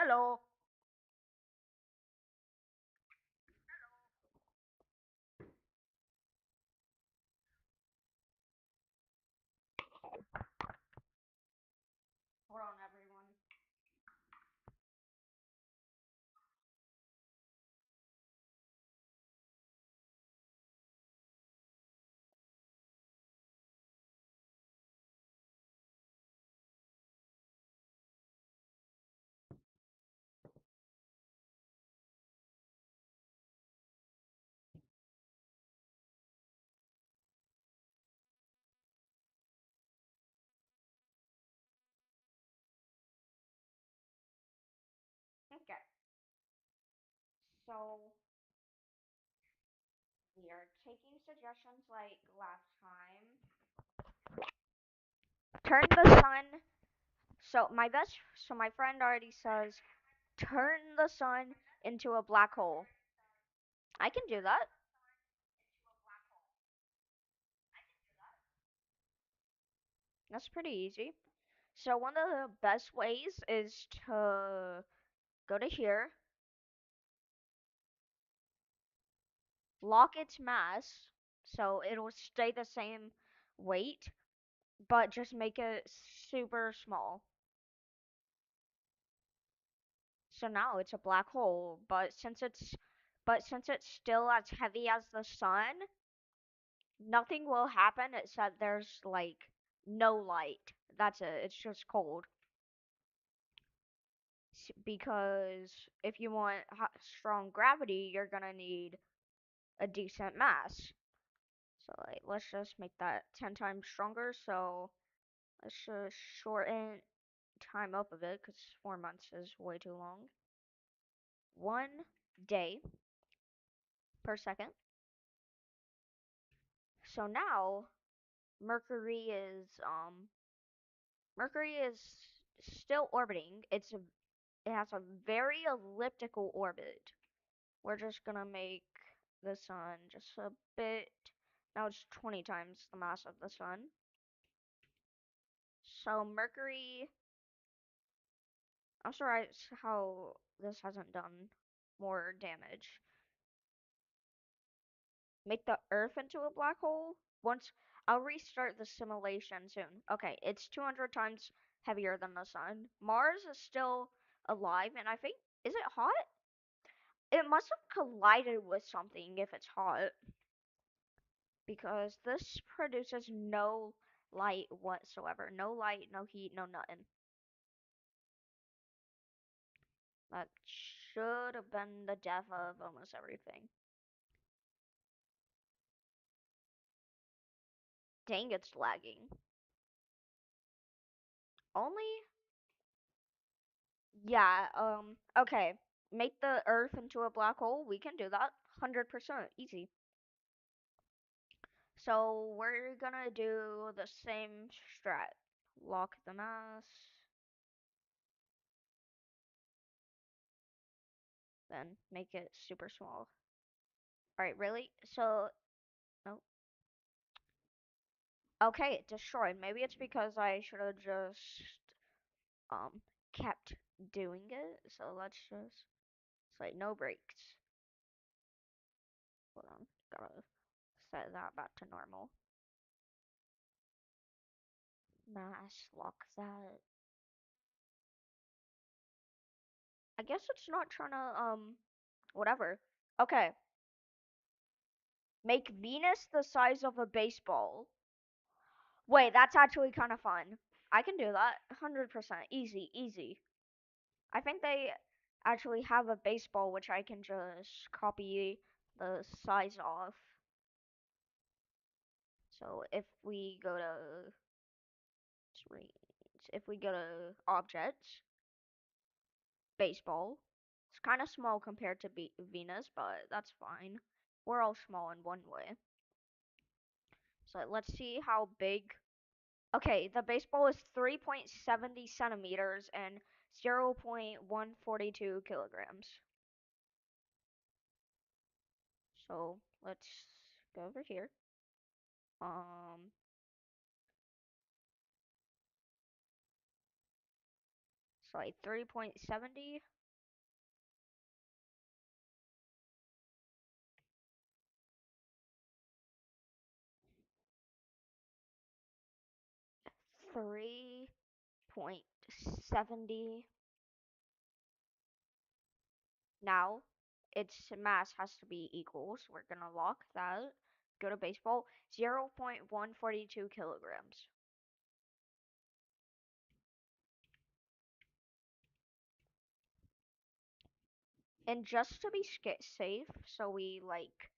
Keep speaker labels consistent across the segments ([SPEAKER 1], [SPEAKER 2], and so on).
[SPEAKER 1] Hello. Hold on, everyone. Okay. So we are taking suggestions like last time. Turn the sun. So my friend already says turn the sun into a black hole. I can do that. That's pretty easy. So one of the best ways is to go to here, lock its mass, so it'll stay the same weight, but just make it super small. So now it's a black hole, but since it's still as heavy as the sun, nothing will happen except there's like no light. That's it. It's just cold. Because if you want strong gravity, you're gonna need a decent mass. So like, let's just make that 10 times stronger. So let's just shorten time up a bit because 4 months is way too long. 1 day per second. So now Mercury is still orbiting. It has a very elliptical orbit. We're just gonna make the sun just a bit. Now it's 20 times the mass of the sun. So Mercury, I'm sorry how this hasn't done more damage. Make the Earth into a black hole. Once I'll restart the simulation soon. Okay, it's 200 times heavier than the sun. Mars is still alive, and I think, is it hot? It must have collided with something if it's hot, because this produces no light whatsoever. No light, no heat, no nothing. That should have been the death of almost everything. Dang, it's lagging. Only Yeah, okay. Make the Earth into a black hole. We can do that. 100% easy. So we're gonna do the same strat. Lock the mass, then make it super small. Alright, really? So, no. Okay, it destroyed. Maybe it's because I should have just, um, kept doing it. So let's just, it's like no breaks. Hold on, gotta set that back to normal. Mass, lock that. I guess it's not trying to, whatever. Okay, make Venus the size of a baseball. Wait, that's actually kind of fun. I can do that. 100%. Easy, easy. I think they actually have a baseball which I can just copy the size off. So if we go to objects, baseball, it's kind of small compared to Venus, but that's fine. We're all small in one way. So let's see how big. Okay, the baseball is 3.70 centimeters and 0.142 kilograms. So let's go over here. Um, So like 3.70. 3.70. Now, its mass has to be equal, so we're gonna lock that. Go to baseball. 0.142 kilograms. And just to be safe, so we like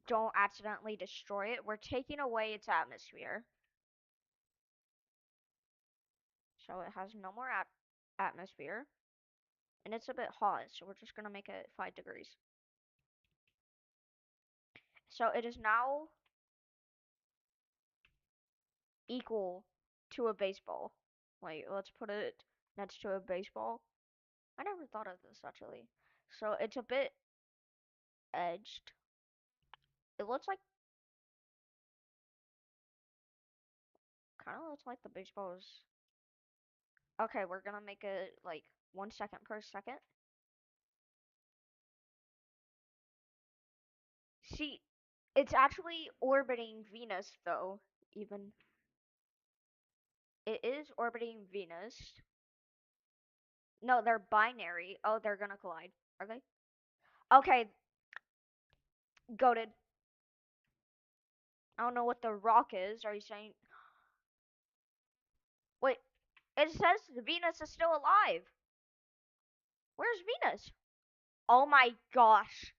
[SPEAKER 1] don't accidentally destroy it, we're taking away its atmosphere. So it has no more atmosphere. And it's a bit hot, so we're just gonna make it 5 degrees. So it is now equal to a baseball. Wait, let's put it next to a baseball. I never thought of this actually. So it's a bit edged. It looks like, kind of looks like the baseball's. Okay, we're gonna make it like 1 second per second. See, it's actually orbiting Venus though. Even it is orbiting Venus. No, they're binary. Oh, they're gonna collide. Are they? Okay, goaded. I don't know what the rock is. Are you saying? Wait, it says Venus is still alive. Where's Venus? Oh my gosh.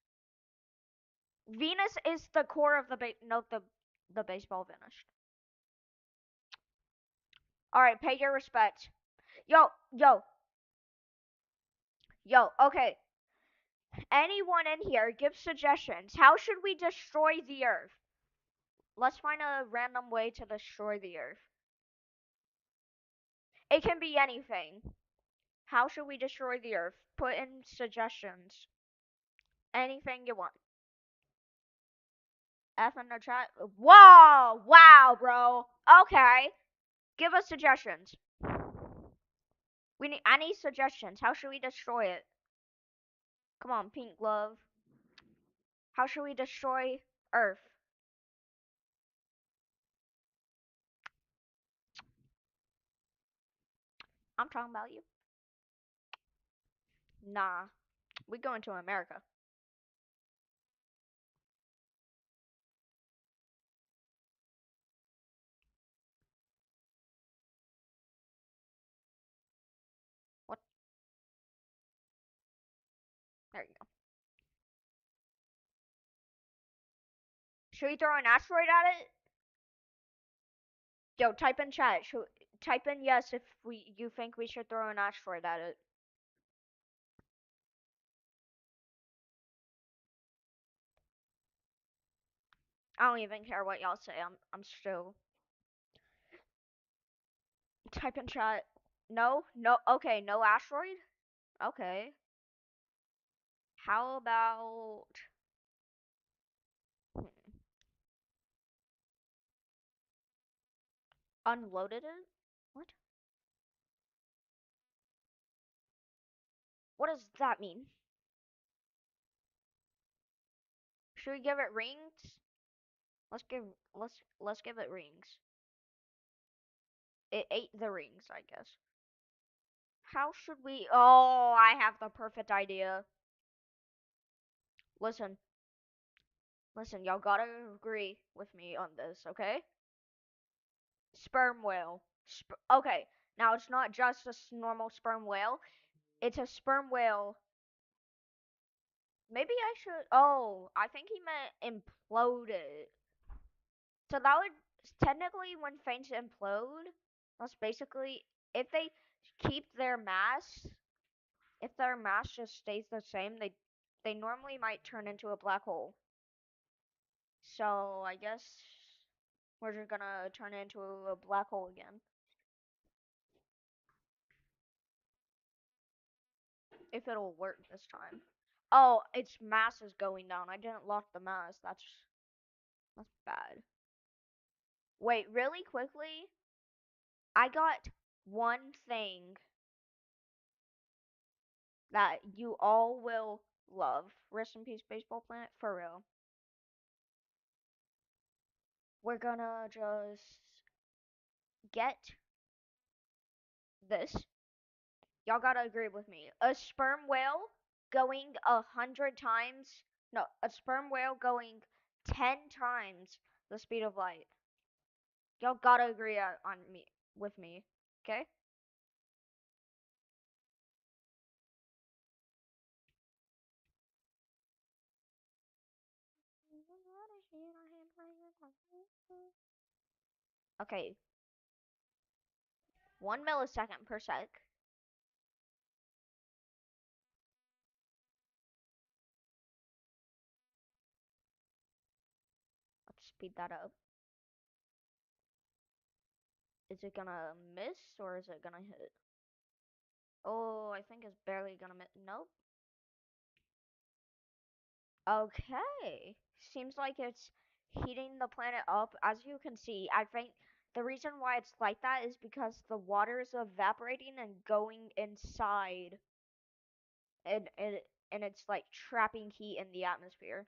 [SPEAKER 1] Venus is the core of the no, the baseball finished. All right, pay your respects. Yo, yo, yo. Okay, anyone in here give suggestions. How should we destroy the Earth? Let's find a random way to destroy the Earth. It can be anything. How should we destroy the Earth? Put in suggestions. Anything you want. F in the chat. Whoa! Wow, bro. Okay. Give us suggestions. We need. I need suggestions. How should we destroy it? Come on, Pink Glove. How should we destroy Earth? I'm talking about you. Nah. We going to America. What? There you go. Should we throw an asteroid at it? Yo, type in chat. Type in yes if you think we should throw an asteroid at it. I don't even care what y'all say. I'm still. Type in chat. No, no. Okay, no asteroid. Okay. How about hmm, unloaded it? What? What does that mean? Should we give it rings? Let's give it rings. It ate the rings, I guess. How should we? Oh, I have the perfect idea. Listen, listen, y'all gotta agree with me on this, okay? Sperm whale. Okay, now it's not just a normal sperm whale. It's a sperm whale. Maybe I should. Oh, I think he meant imploded. So that would technically, when things implode, that's basically if they keep their mass. If their mass just stays the same, they normally might turn into a black hole. So I guess we're just gonna turn it into a black hole again. If it'll work this time. Oh, its mass is going down. I didn't lock the mass. That's bad. Wait, really quickly? I got one thing. that you all will love. Rest in peace, Baseball Planet, for real. We're gonna just get this. Y'all gotta agree with me. A sperm whale going 100 times. No, a sperm whale going 10 times the speed of light. Y'all gotta agree on me with me. Okay? Okay, 1 millisecond per sec. Let's speed that up. Is it gonna miss or is it gonna hit? Oh, I think it's barely gonna miss. Nope. Okay. Seems like it's heating the planet up. As you can see, I think the reason why it's like that is because the water is evaporating and going inside and it's like trapping heat in the atmosphere.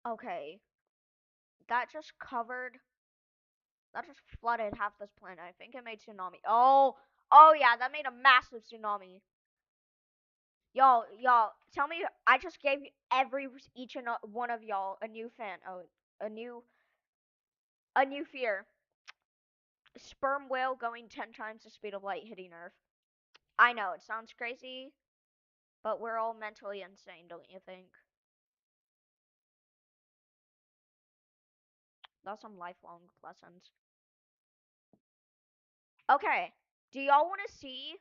[SPEAKER 1] Okay. That just covered that just flooded half this planet. I think it made tsunami. Oh yeah, that made a massive tsunami. Y'all, tell me I just gave every each and one of y'all a new fan. Oh, a new a new fear. Sperm whale going 10 times the speed of light hitting Earth. I know, it sounds crazy, but we're all mentally insane, don't you think? That's some lifelong lessons. Okay, do y'all want to see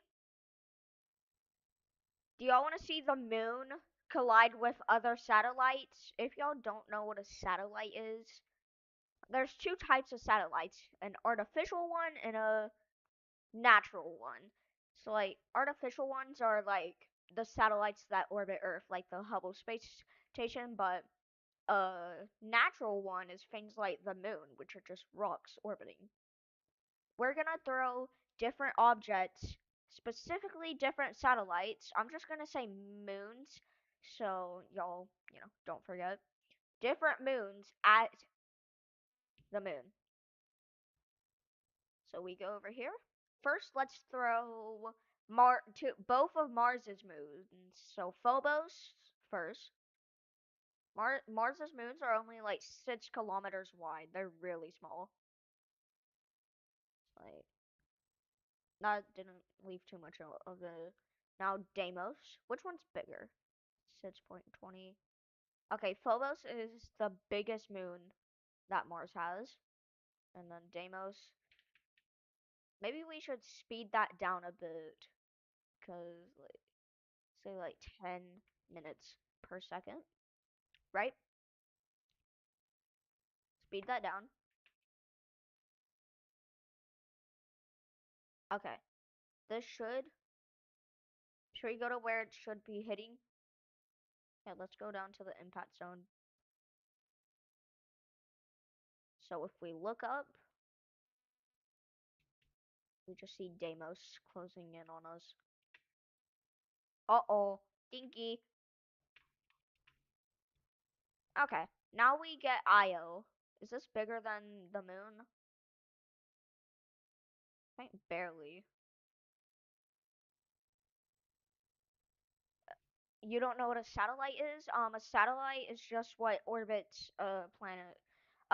[SPEAKER 1] do y'all want to see the moon collide with other satellites? If y'all don't know what a satellite is, there's two types of satellites, an artificial one and a natural one. So like artificial ones are like the satellites that orbit Earth, like the Hubble Space Station, but a natural one is things like the moon, which are just rocks orbiting. We're gonna throw different objects, specifically different satellites. I'm just gonna say moons, so y'all, don't forget. Different moons at the moon. So we go over here. First, let's throw both of Mars's moons. So Phobos first. Mars's moons are only like 6 kilometers wide. They're really small. Like that didn't leave too much of the. Now Deimos. Which one's bigger? 6.20. Okay, Phobos is the biggest moon that Mars has, and then Deimos. Maybe we should speed that down a bit, cause like say like 10 minutes per second, right? Speed that down. Okay, this should we go to where it should be hitting? Yeah, let's go down to the impact zone. So if we look up, we just see Deimos closing in on us. Uh-oh, Dinky. Okay, now we get Io. Is this bigger than the moon? I think barely. You don't know what a satellite is? A satellite is just what orbits a planet.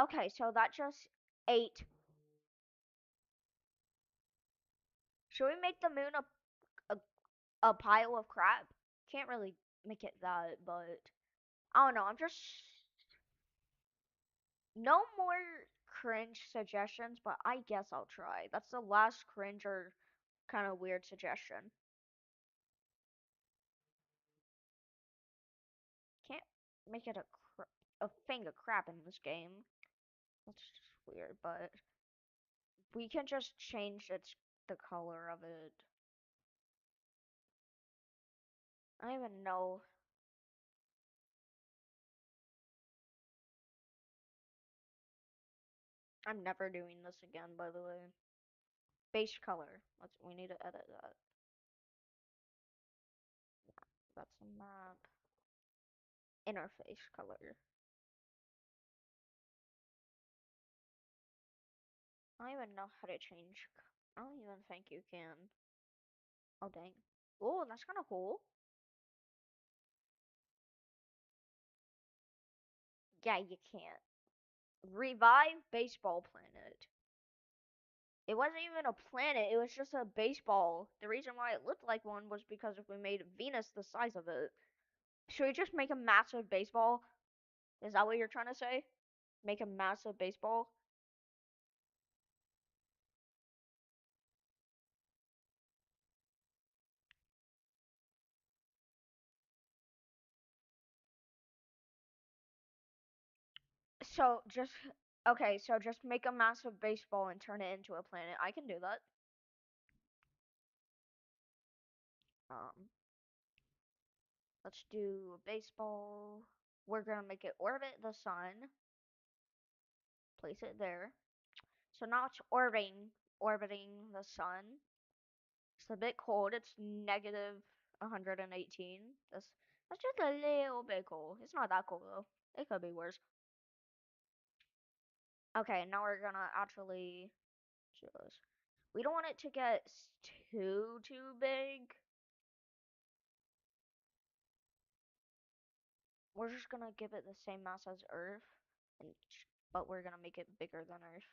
[SPEAKER 1] Okay, so that just ate. Should we make the moon a, a pile of crap? Can't really make it that, but I don't know. I'm just no more cringe suggestions, but I guess I'll try. That's the last cringe or kind of weird suggestion. Can't make it a thing of crap in this game. That's just weird, but we can just change the color of it. I don't even know. I'm never doing this again, by the way. Base color. We need to edit that. That's a map. Interface color. I don't even know how to change. I don't even think you can. Oh dang. Oh, that's kind of cool. Yeah, you can't. Revive baseball planet. It wasn't even a planet, it was just a baseball. The reason why it looked like one was because if we made Venus the size of it. Should we just make a massive baseball? Is that what you're trying to say? Make a massive baseball? So just okay, so just make a massive baseball and turn it into a planet. I can do that. Um, let's do a baseball. We're gonna make it orbit the sun. Place it there. So now it's orbiting the sun. It's a bit cold. It's negative 118. That's just a little bit cold. It's not that cold though. It could be worse. Okay, now we're gonna actually just. We don't want it to get too big. We're just gonna give it the same mass as Earth, and but we're gonna make it bigger than Earth.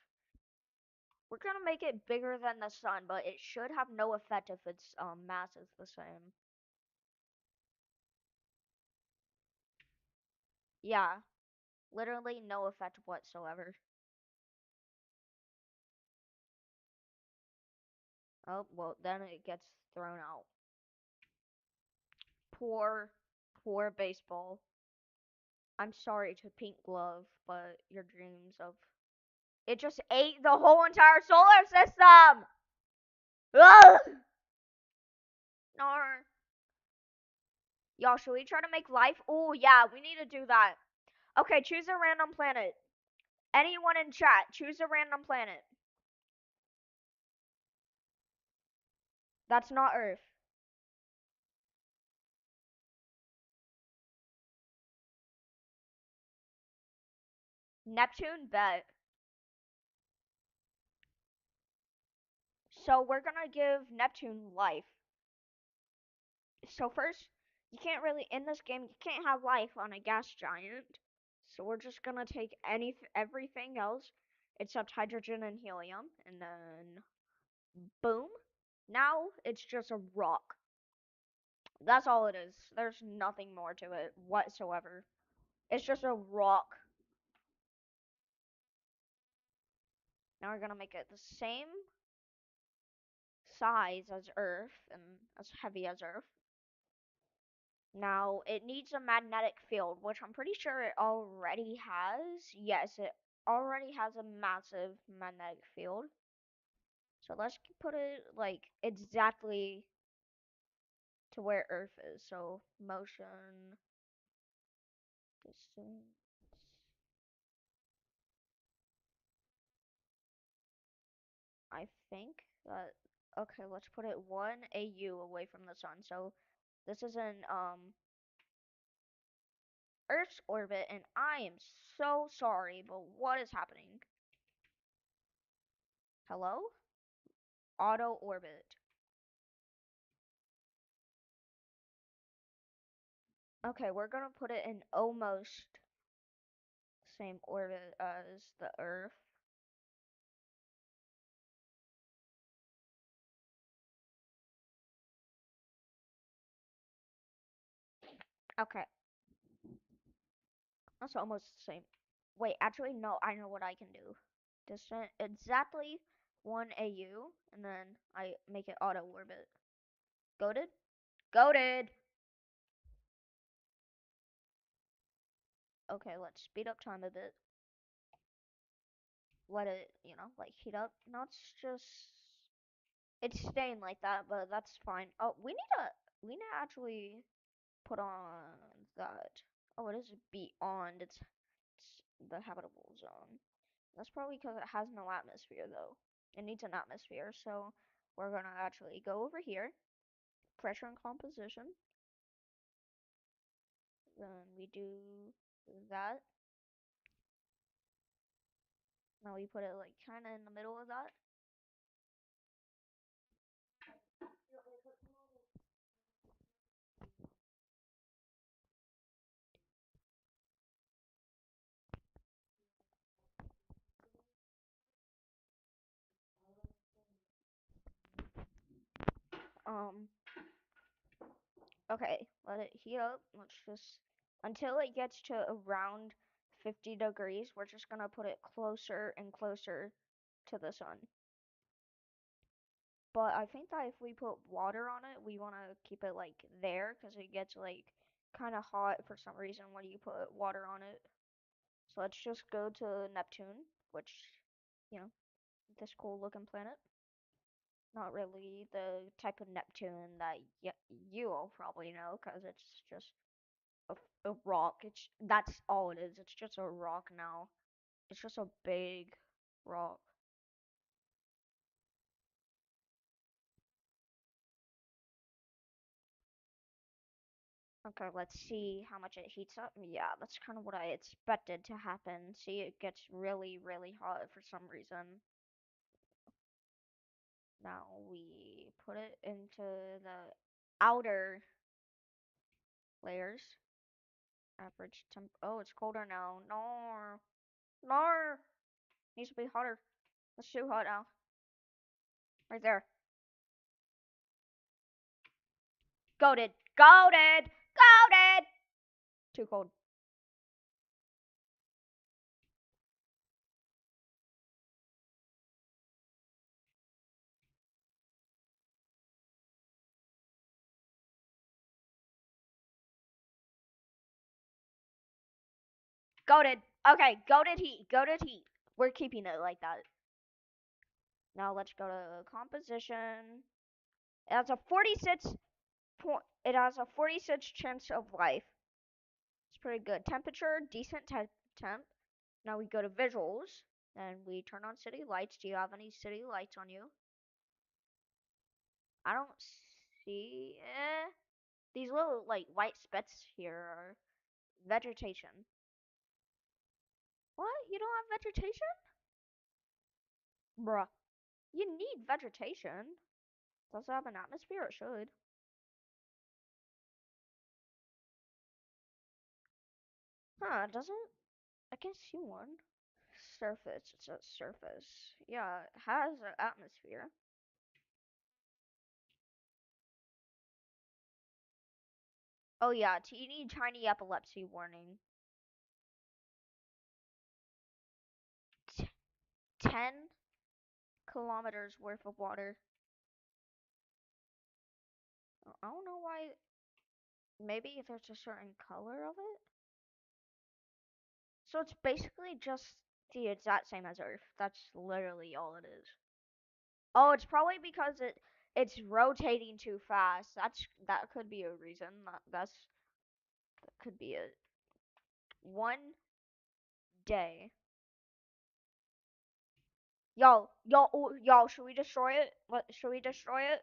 [SPEAKER 1] We're gonna make it bigger than the sun, but it should have no effect if its mass is the same. Yeah, literally no effect whatsoever. Oh, well, then it gets thrown out. Poor, poor baseball. I'm sorry to Pink Glove, but your dreams of. It just ate the whole entire solar system! Ugh! No. Y'all, should we try to make life? Oh, yeah, we need to do that. Okay, choose a random planet. Anyone in chat, choose a random planet. That's not Earth. Neptune, bet. So we're gonna give Neptune life. So first, you can't really in this game you can't have life on a gas giant. So we're just gonna take everything else except hydrogen and helium, and then boom. Now it's just a rock. That's all it is. There's nothing more to it whatsoever. It's just a rock. Now we're gonna make it the same size as Earth and as heavy as Earth. Now, it needs a magnetic field, which I'm pretty sure it already has. Yes, it already has a massive magnetic field. So let's put it like exactly to where Earth is. So motion, distance. I think that okay, let's put it 1 AU away from the sun. So this is an Earth's orbit, and I am so sorry, but what is happening? Hello? Auto orbit. Okay, we're gonna put it in almost same orbit as the Earth. Okay, that's almost the same. Wait, actually, no, I know what I can do. Distant exactly 1 AU, and then I make it auto orbit. Goaded? Goaded! Okay, let's speed up time a bit. Let it, like heat up. Now it's just. It's staying like that, but that's fine. Oh, we need to actually put on that. Oh, it is beyond. It's the habitable zone. That's probably because it has no atmosphere, though. It needs an atmosphere, so we're gonna actually go over here, pressure and composition. Then we do that. Now we put it like kind of in the middle of that. Um, okay, let it heat up. Let's just until it gets to around 50 degrees. We're just gonna put it closer and closer to the sun. But I think that if we put water on it, we want to keep it like there because it gets like kind of hot for some reason when you put water on it. So let's just go to Neptune, which, you know, this cool looking planet. Not really the type of Neptune that you all probably know because it's just a rock. That's all it is. It's just a rock now. It's just a big rock. Okay, let's see how much it heats up. Yeah, that's kind of what I expected to happen. See, it gets really, really hot for some reason. Now we put it into the outer layers. Average temp. Oh, it's colder now. No, no, needs to be hotter. It's too hot now. Right there. Goaded, goaded, goaded. Too cold. Goaded. Okay, goaded heat. Goaded heat. We're keeping it like that. Now let's go to composition. It has a 46 point. It has a 46 chance of life. It's pretty good. Temperature, decent temp. Now we go to visuals and we turn on city lights. Do you have any city lights on you? I don't see. These little like white specks here are vegetation. What? You don't have vegetation? Bruh. You need vegetation. Does it have an atmosphere? It should. Huh, it doesn't? I can see one. Surface. It's a surface. Yeah, it has an atmosphere. Oh yeah, teeny tiny epilepsy warning. 10 kilometers worth of water. I don't know why. Maybe if there's a certain color of it. So it's basically just the exact same as Earth. That's literally all it is. Oh, it's probably because it's rotating too fast. That could be a reason. That could be it. 1 day. Y'all, should we destroy it? What should we destroy it?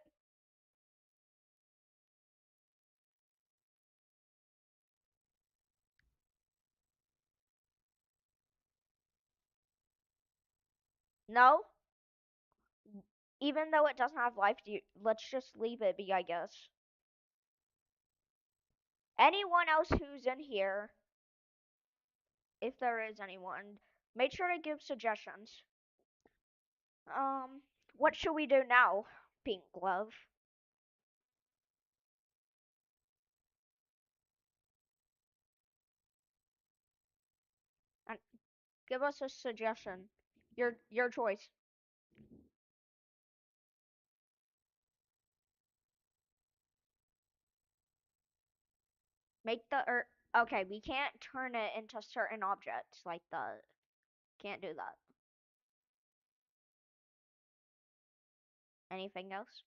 [SPEAKER 1] No? Even though it doesn't have life, let's just leave it be, I guess. Anyone else who's in here, if there is anyone, make sure to give suggestions. Um, what should we do now, Pink Glove? And give us a suggestion. Your choice. Make the Earth. Okay, we can't turn it into certain objects like the. Can't do that. Anything else?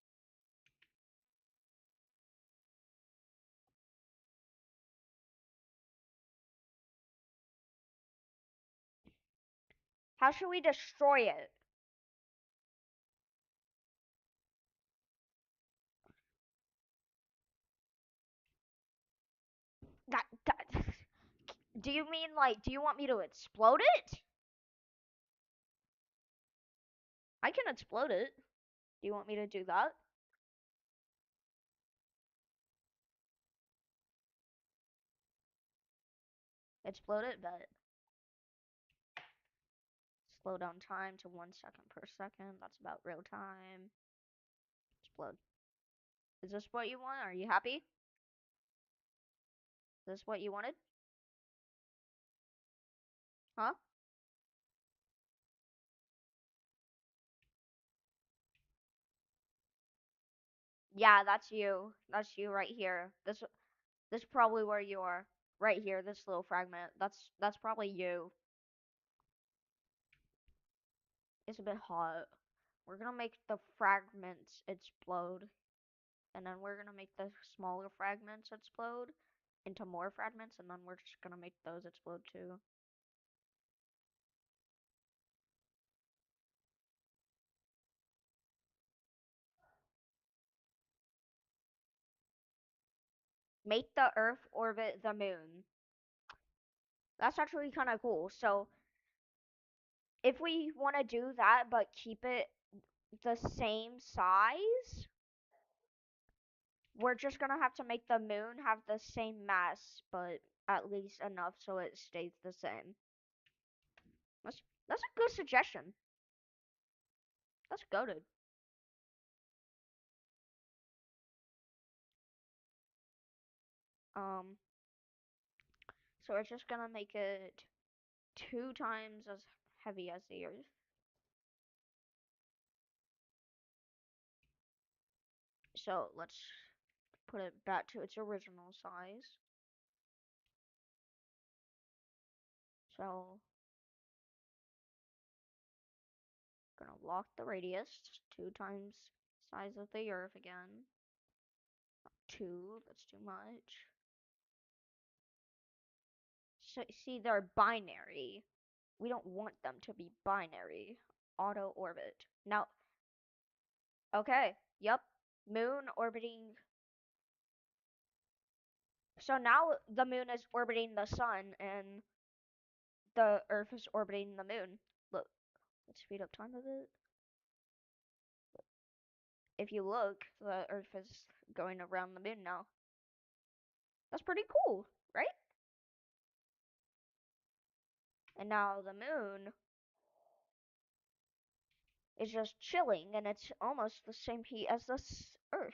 [SPEAKER 1] How should we destroy it? That do you mean like do you want me to explode it? I can explode it. Do you want me to do that? Explode it, but slow down time to 1 second per second. That's about real time. Explode. Is this what you want? Are you happy? Is this what you wanted? Huh? Yeah, that's you. That's you right here. This is probably where you are. Right here, this little fragment. That's probably you. It's a bit hot. We're gonna make the fragments explode, and then we're gonna make the smaller fragments explode into more fragments, and then we're just gonna make those explode too. Make the Earth orbit the moon. That's actually kind of cool. So if we want to do that, but keep it the same size, we're just gonna have to make the moon have the same mass, but at least enough so it stays the same. That's a good suggestion. That's goaded. Um, so we're just gonna make it 2 times as heavy as the Earth. So let's put it back to its original size. So gonna lock the radius 2 times size of the Earth again. Two, that's too much. So see, they're binary. We don't want them to be binary. Auto orbit. Now, okay, yep. Moon orbiting. So now the moon is orbiting the sun and the Earth is orbiting the moon. Look, let's speed up time a bit. If you look, the Earth is going around the moon now. That's pretty cool, right? And now the moon is just chilling and it's almost the same heat as the Earth.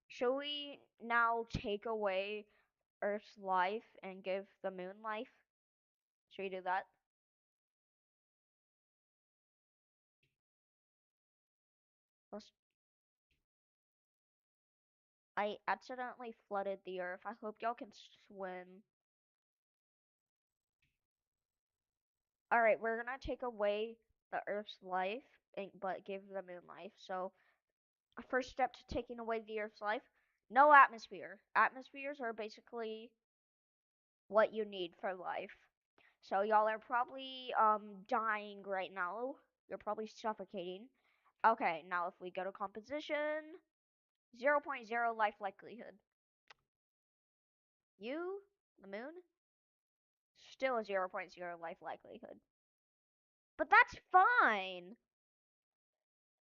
[SPEAKER 1] Should we now take away Earth's life and give the moon life? Should we do that? Let's, I accidentally flooded the Earth. I hope y'all can swim. Alright, we're gonna take away the Earth's life, but give the moon life. So, a first step to taking away the Earth's life, no atmosphere. Atmospheres are basically what you need for life. So y'all are probably dying right now. You're probably suffocating. Okay, now if we go to composition, 0.0 life likelihood. You, the moon, still a 0.0 life likelihood. But that's fine,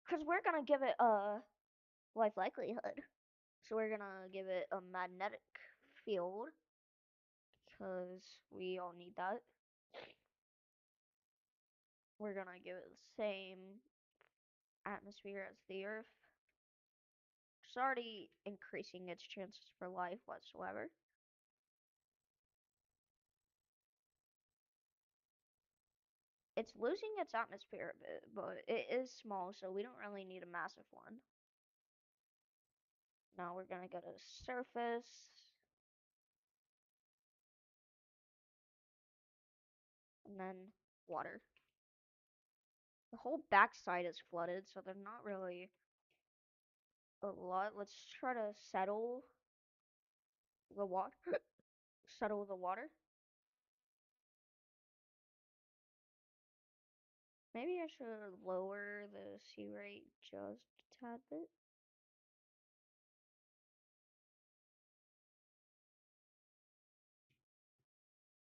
[SPEAKER 1] because we're gonna give it a life likelihood. So we're gonna give it a magnetic field, because we all need that. We're gonna give it the same atmosphere as the Earth. It's already increasing its chances for life whatsoever. It's losing its atmosphere a bit, but it is small, so we don't really need a massive one. Now we're gonna go to surface, and then water. The whole backside is flooded, so they're not really a lot. Let's try to settle the water. Settle the water. Maybe I should lower the C rate just a tad bit.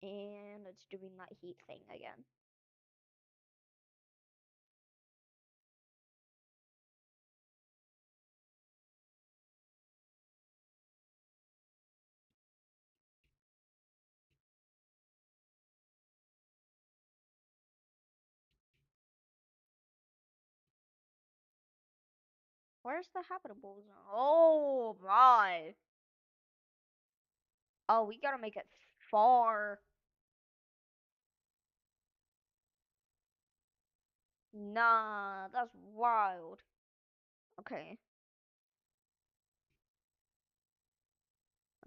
[SPEAKER 1] And it's doing that heat thing again. Where's the habitable zone? Oh my. Oh, we gotta make it far. Nah, that's wild. Okay.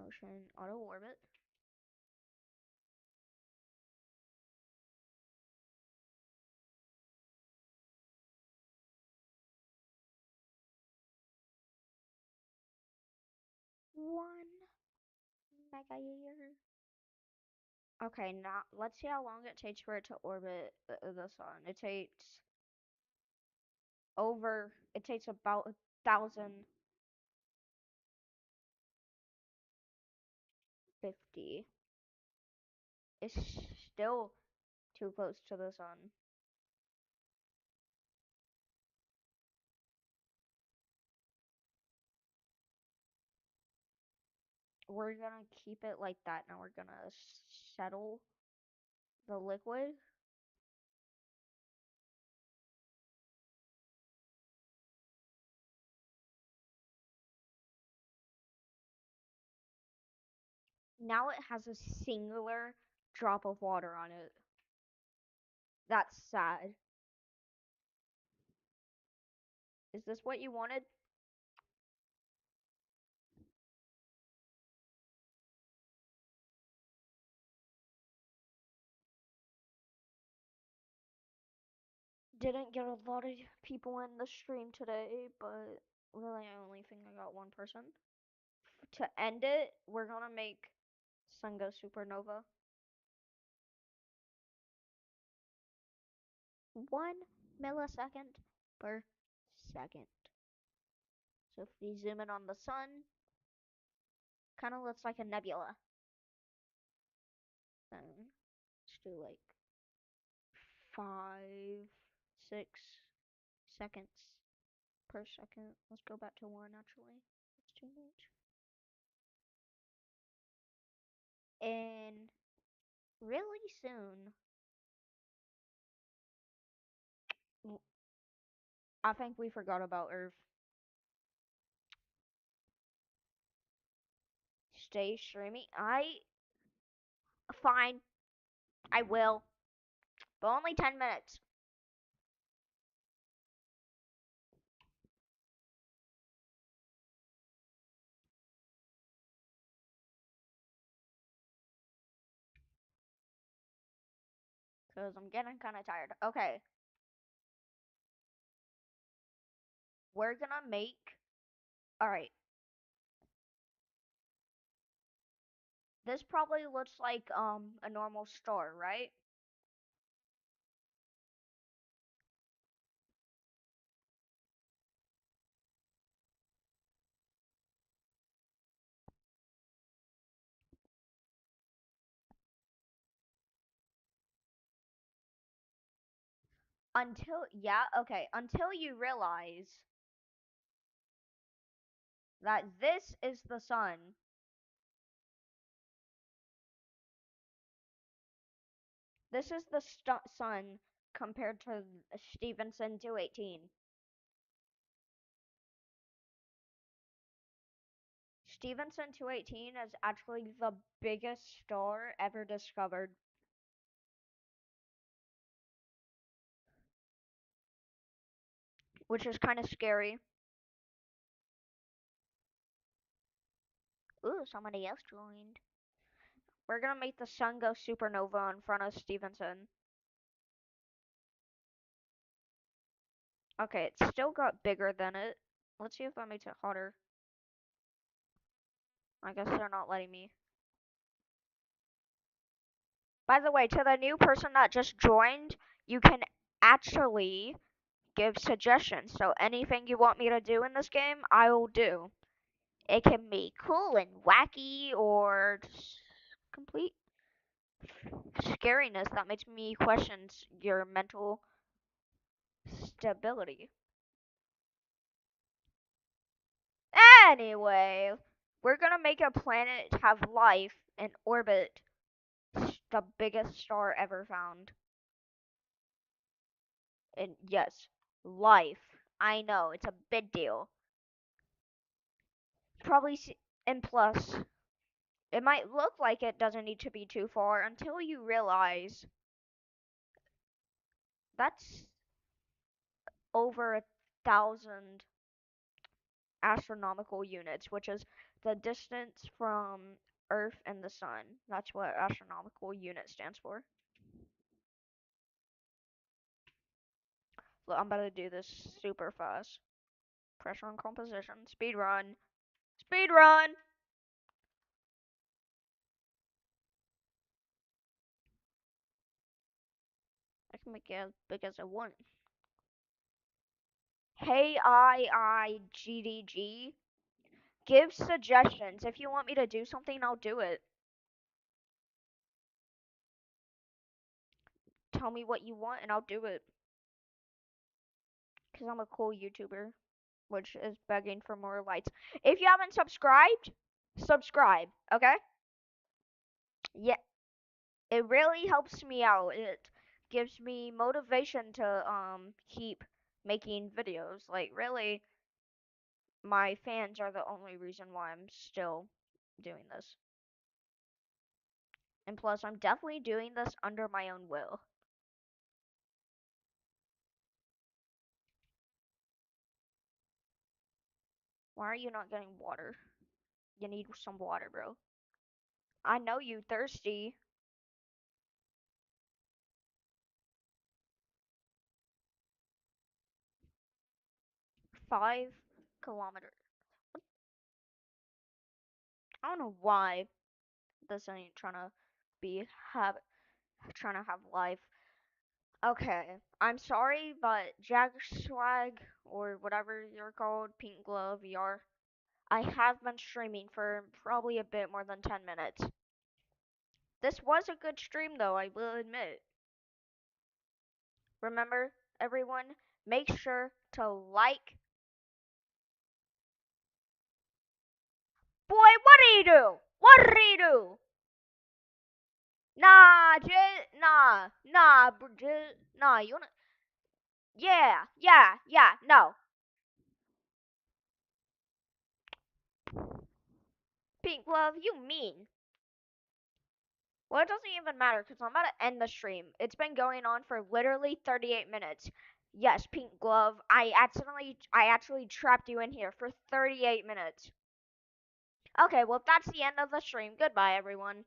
[SPEAKER 1] Ocean auto orbit. One mega year. Okay, now let's see how long it takes for it to orbit the sun. It takes about 1,050. It's still too close to the sun. We're gonna keep it like that. Now we're gonna settle the liquid. Now it has a singular drop of water on it. That's sad. Is this what you wanted? Didn't get a lot of people in the stream today, but really I only think I got one person. To end it, we're gonna make sun go supernova. 1 millisecond per second. So if we zoom in on the sun, kind of looks like a nebula. Then let's do like 5, 6 seconds per second. Let's go back to one actually. It's too much. And really soon, I think we forgot about Earth. Stay streaming. Fine, I will, but only 10 minutes. Cause I'm getting kind of tired. Okay, we're gonna make. All right, this probably looks like a normal star, right? Until you realize that this is the sun. This is the sun compared to Stevenson 218. Stevenson 218 is actually the biggest star ever discovered, which is kind of scary. Ooh, somebody else joined. We're gonna make the sun go supernova in front of Stevenson. Okay, it still got bigger than it. Let's see if that makes it hotter. I guess they're not letting me. By the way, to the new person that just joined, you can actually give suggestions. So anything you want me to do in this game, I will do. It can be cool and wacky or just complete scariness that makes me question your mental stability. Anyway, we're gonna make a planet have life and orbit the biggest star ever found. And yes, life. I know, it's a big deal. Probably, and plus, it might look like it doesn't need to be too far until you realize that's over 1,000 astronomical units, which is the distance from Earth and the Sun. That's what astronomical unit stands for. Look, I'm about to do this super fast. Pressure on composition. Speed run. Speed run! I can make it as big as I want. Hey, IIGDG. Give suggestions. If you want me to do something, I'll do it. Tell me what you want and I'll do it. Because I'm a cool YouTuber, which is begging for more likes. If you haven't subscribed, subscribe, okay? Yeah, it really helps me out. It gives me motivation to keep making videos. Like really, my fans are the only reason why I'm still doing this. And plus, I'm definitely doing this under my own will. Why are you not getting water? You need some water, bro. I know you thirsty. 5 kilometers. I don't know why this ain't trying to be have trying to have life. Okay, I'm sorry, but Jag Swag or whatever you're called, Pink Glove VR. I have been streaming for probably a bit more than 10 minutes. This was a good stream though, I will admit. Remember, everyone, make sure to like. Boy, what do you do? What do you do? Nah, nah, you wanna, yeah, no. Pink Glove, you mean. Well, it doesn't even matter because I'm about to end the stream. It's been going on for literally 38 minutes. Yes, Pink Glove, I actually trapped you in here for 38 minutes. Okay, well, that's the end of the stream. Goodbye, everyone.